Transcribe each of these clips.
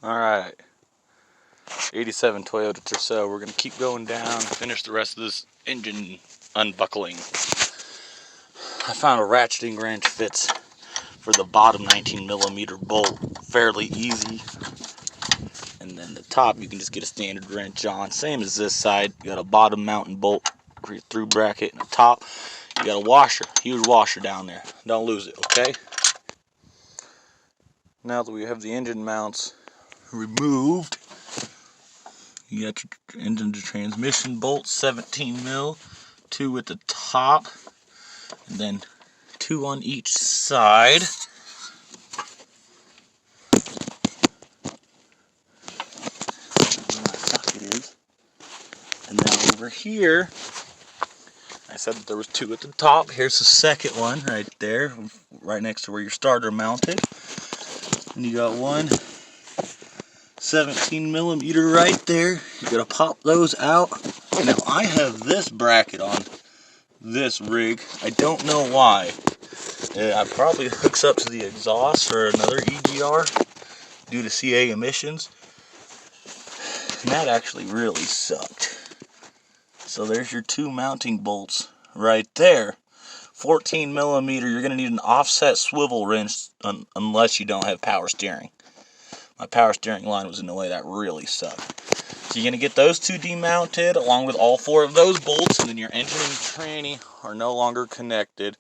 Alright, 87 Toyota Tercel. We're going to keep going down, finish the rest of this engine unbuckling. I found a ratcheting wrench fits for the bottom 19mm bolt fairly easy. And then the top you can just get a standard wrench on. Same as this side. You got a bottom mounting bolt for your through bracket, and the top you got a washer, huge washer down there. Don't lose it, okay? Now that we have the engine mounts removed, you got your engine to transmission bolts, 17mm, 2 at the top, and then 2 on each side. Where my socket is. And then over here, I said that there was 2 at the top. Here's the second one right there, right next to where your starter mounted. And you got one 17mm right there. You gotta pop those out. Now I have this bracket on this rig. I don't know why. It probably hooks up to the exhaust for another EGR due to CA emissions. And that actually really sucked. So there's your 2 mounting bolts right there. 14mm, you're going to need an offset swivel wrench unless you don't have power steering. My power steering line was in the way. That really sucked. So you're going to get those 2 demounted along with all 4 of those bolts, and then your engine and tranny are no longer connected.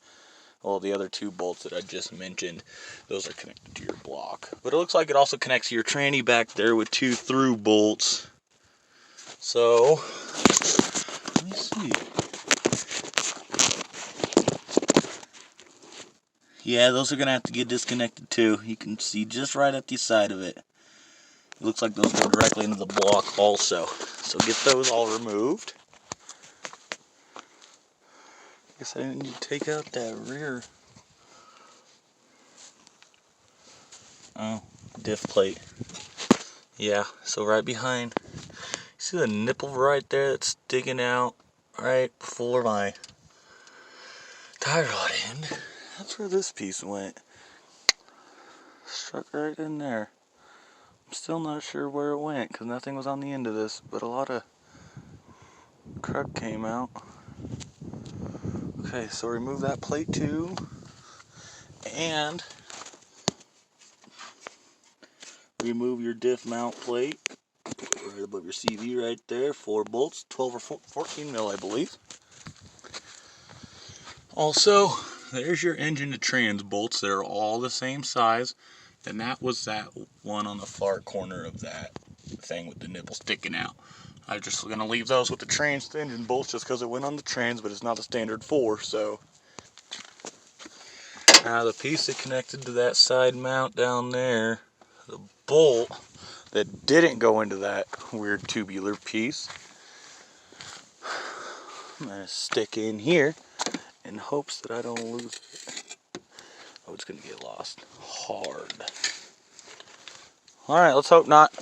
Well, the other 2 bolts that I just mentioned, those are connected to your block. But it looks like it also connects to your tranny back there with 2 through bolts. So, let me see. Yeah, those are going to have to get disconnected too. You can see just right at the side of it. It looks like those go directly into the block also. So get those all removed. Guess I didn't need to take out that rear. Oh, diff plate. Yeah, so right behind. See the nipple right there that's sticking out right before my tie rod end? That's where this piece went. Struck right in there. I'm still not sure where it went because nothing was on the end of this, but a lot of crud came out. Okay, so remove that plate too. And remove your diff mount plate right above your CV right there. 4 bolts, 12 or 14 mil, I believe. Also, there's your engine to trans bolts. They're all the same size. And that was that one on the far corner of that thing with the nipple sticking out. I'm just going to leave those with the trans engine bolts just because it went on the trans, but it's not a standard 4, so. Now the piece that connected to that side mount down there, the bolt that didn't go into that weird tubular piece, I'm going to stick in here in hopes that I don't lose it. Oh, it's going to get lost hard. Alright, let's hope not.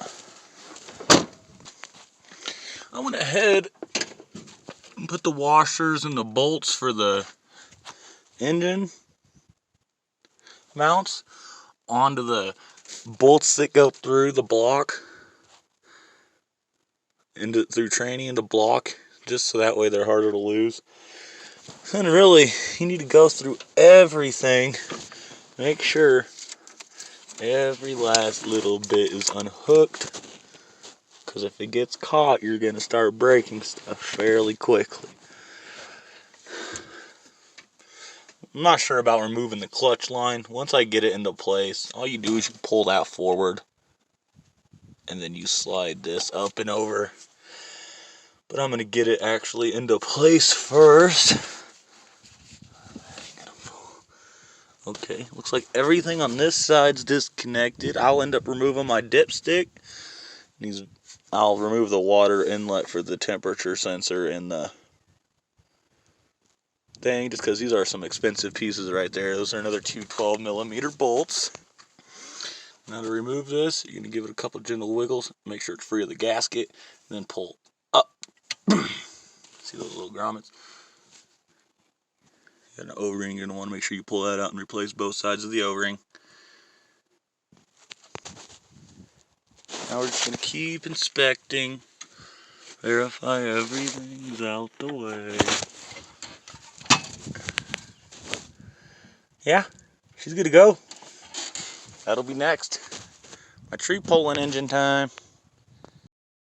I went ahead and put the washers and the bolts for the engine mounts onto the bolts that go through the block, through tranny into block, just so that way they're harder to lose. And really, you need to go through everything, make sure every last little bit is unhooked, because if it gets caught, you're going to start breaking stuff fairly quickly. I'm not sure about removing the clutch line. Once I get it into place, all you do is you pull that forward, and then you slide this up and over. But I'm going to get it actually into place first. Okay, looks like everything on this side's disconnected. I'll end up removing my dipstick. I'll remove the water inlet for the temperature sensor in the thing, just because these are some expensive pieces right there. Those are another 2 12mm bolts. Now to remove this, you're going to give it a couple gentle wiggles, make sure it's free of the gasket, and then pull up. See those little grommets? You got an O-ring, you're going to want to make sure you pull that out and replace both sides of the O-ring. Now we're just gonna keep inspecting, verify everything's out the way. Yeah, she's good to go. That'll be next. My tree pulling engine time.